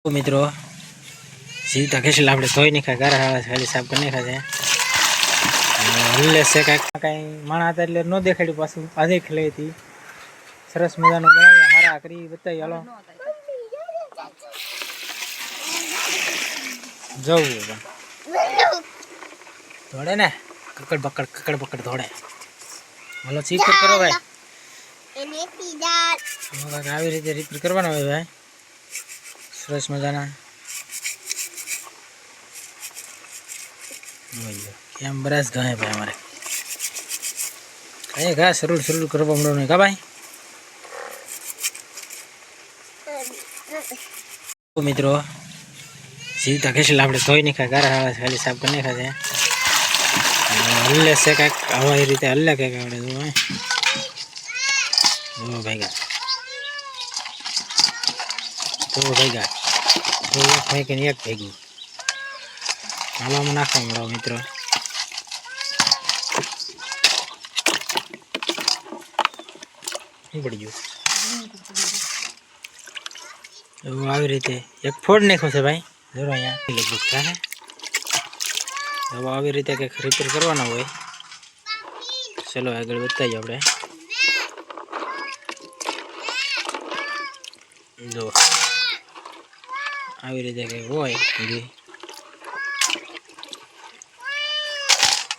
મિત્રો સીधा खेल આપણે ધોઈ નાખ્યા ગારા આવે ખાલી સાફ કરી નાખ્યા છે હલ્લે છે કાંઈ માણા હતા એટલે ન દેખાડ્યું પાછું આજે ખેલાઈ હતી સરસ મજાનું બનાવી હારા કરી બતાવી હાલો જવું ધોડે ને કકડ બકડ ધોડે હાલો ચીપર કરો ભાઈ આવી રીતે રિપેર કરવાના હોય ભાઈ સરસ મજાના કેમ બરાસ ગાય ભાઈ અમારે કઈ ઘા સરળ કરવા મળો નહીં કા ભાઈ મિત્રો સીધા ખેલ આપણે ધોઈ નાખ્યા ગારા આવે ખાલી સાફ કરી નાખ્યા છે હલ્લે છે કાંઈક હવા એ રીતે હલ્લે કંઈક આપણે જો ભાઈ ગા એક ફેંકીને એક ભેગું હાલવામાં નાખવા મળો મિત્રો શું પડી ગયું એવું આવી રીતે એક ફોડ નાખ્યો છે ભાઈ જરૂર અહીંયા લગભગ થાય હવે આવી રીતે કંઈક રિપેર કરવાના હોય ચલો આગળ બતાવીએ આપણે જો આવી રીતે કંઈક હોય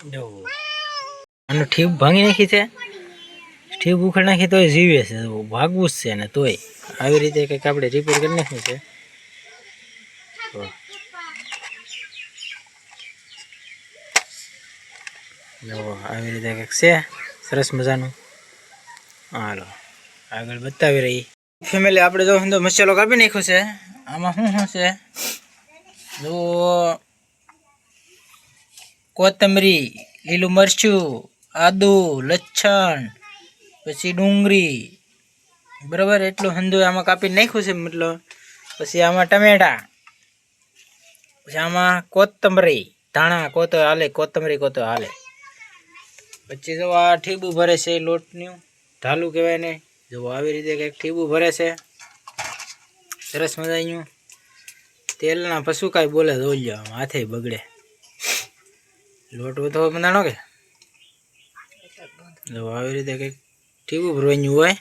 જો આનું ઠીપ ભાંગી નાખી છે ઠીપ ઉખાડ નાખી તોય જીવે છે ભાગવું જ છે ને તોય આવી રીતે કંઈક આપણે રિપેર કરી નાખ્યું છે જો આવી રીતે કંઈક છે સરસ મજાનું હાલો આગળ બતાવી રહી ફેમિલી આપણે જો હંધો મસાલો કાપી નાખ્યો છે આમાં શું છે જો કોથમરી લીલું મરચું આદુ લસણ પછી ડુંગળી બરાબર એટલું હંધો આમાં કાપી નાખ્યું છે મતલબ પછી આમાં ટમેટા પછી આમાં કોથમરી ધાણા કોથમરી હાલે પછી જો આ ઠીબું ભરે છે લોટનું ઢાલું કહેવાય ને જો આવી રીતે કંઈક ઠીબું ભરે છે સરસ મજાનું તેલના પશુ કાંઈ બોલે જોઈ લો હાથે બગડે લોટ તો બંધાણો કે જો આવી રીતે કંઈક ઠીબું ભરવાનું હોય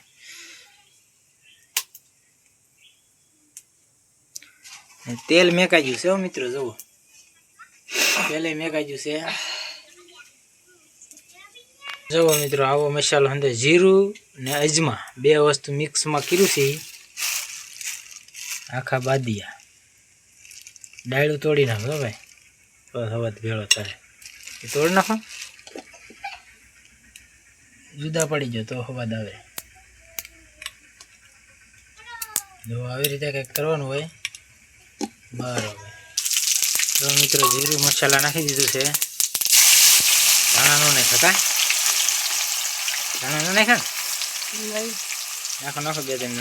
તેલ મેકાજ્યું છે મિત્રો જુઓ તેલે મેકાજ્યું છે જુઓ મિત્રો આવો મસાલો અંદર જીરું ને અજમા બે વસ્તુ મિક્સમાં કર્યું છે આખા બાદિયા ડાયડું તોડી નાખો ભાઈ બસ હવે ભેળો થાય એ તોડી નાખો જુદા પડી ગયો તો હવાદ આવે જો આવી રીતે કંઈક કરવાનું હોય બરાબર તો મિત્રો જીરું મસાલા નાખી દીધું છે ધાણા નો નાખા ધાણા નો નાખા નાખો બે ત્રણ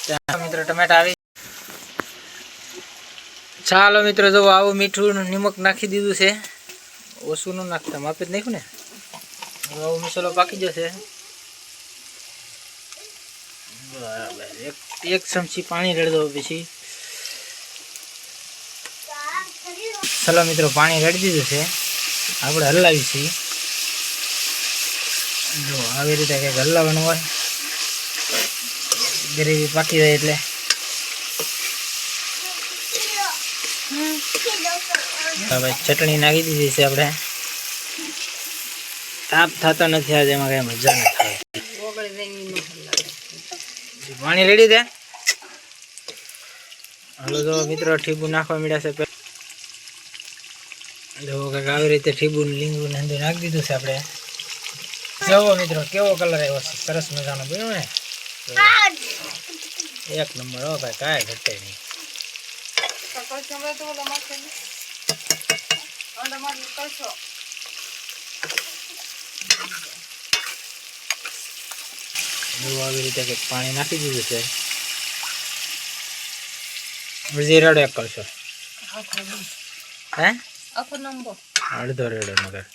દાણા મિત્રો ટમેટા આવી ચાલો મિત્રો જો આવું મીઠું નિમક નાખી દીધું છે ઓછું ન નાખતા માપે જ નાખ્યું ને આવો મસાલો પાકી જશે બરાબર એક ચમચી પાણી રેડી દો પછી ચલો મિત્રો પાણી રેડી દીધું છે આપણે હલાવી છીએ જો આવી રીતે કંઈક હલાવવાનું હોય ગ્રેવી પાકી જાય એટલે હવે ચટણી નાખી દીધી છે આપણે તાપ થતો નથી આજે એમાં કઈ મજા ના થાય પાણી રેડી દે હાલો જો મિત્રો ઠીબુ નાખવા મળ્યા છે જો કંઈક આવી રીતે ઠીબુ લીંબુ ને અંદર નાખી દીધું છે આપણે જુઓ મિત્રો કેવો કલર આવ્યો છે સરસ મજાનો બન્યો ને એક નંબર હો ભાઈ કાંઈ ઘટે નહીં આવી રીતે કંઈક પાણી નાખી દીધું છે બીજી રેડો એક કરશો હે અડધો રેડો મગર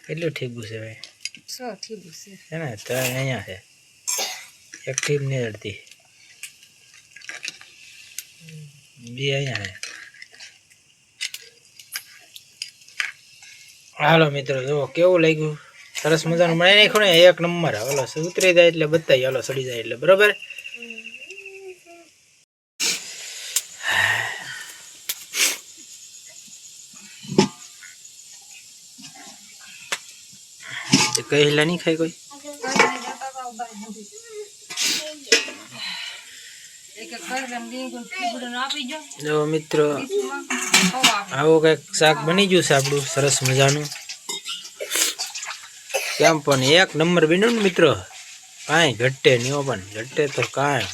કેટલું ઠીક છે ભાઈ है ना, तो અહીંયા છે એક ટીમ ની લડતી બે અહીંયા છે. હાલો મિત્રો જો કેવું લાગ્યું, સરસ મજાનું બનાવી નાખ્યું ને, એક નંબર. હાલો ઉતરી જાય એટલે બતાવી, હાલો સડી જાય એટલે બરોબર. કઈ હિલા નહીં ખાય કોઈ. જો મિત્રો આવું કઈક શાક બની ગયું છે આપણું સરસ મજાનું. કેમ પણ એક નંબર બન્યું ને મિત્રો, કાંઈ ઘટે નહીં, પણ ઘટે તો કાંઈ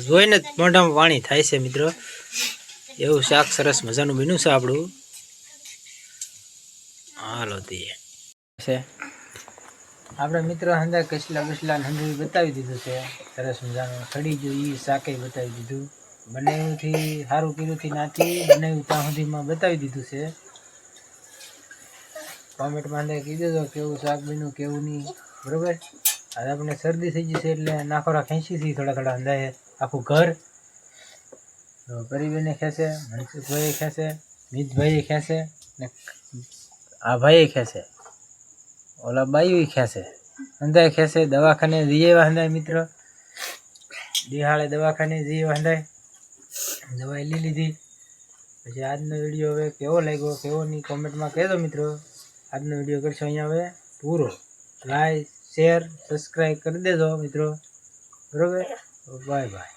જોઈને જ મોઢામાં પાણી થાય છે મિત્રો. એવું શાક સરસ મજાનું બન્યું છે આપણું. હાલો તે છે આપણે મિત્રો હંદા કસલા બસલા હંદું બતાવી દીધું છે સરસ મજાનું. સડી ગયું એ શાકે બતાવી દીધું. બનાવ્યુંથી સારું કર્યુંથી નાથી બનાવ્યું ત્યાં સુધીમાં બતાવી દીધું છે. કોમેન્ટમાં અંદર કીધું તો કેવું શાક બન્યું કેવું નહીં બરોબર. હવે આપણે શરદી થઈ જશે એટલે નાખોરા ખેંચીથી થોડા થોડા અંદાજે આખું ઘર. પરિબેને ખેંચે, મનસુખભાઈ ખેંચે, મિતભાઈ ખેંચે ને આ ભાઈ ખેંચે, ઓલા બાઈ ખેંચે, અંદાય ખેંચે. દવાખાને જઈએ અંદાય મિત્રો, દિહાળે દવાખાને જઈએ અંદાય, દવાઈ લઈ લીધી. પછી આજનો વિડીયો હવે કેવો લાગ્યો કેવો નહીં કોમેન્ટમાં કહેજો મિત્રો. આજનો વિડીયો કરશો અહીંયા હવે પૂરો. લાઈક શેર સબસ્ક્રાઈબ કરી દેજો મિત્રો બરોબર. Bye bye.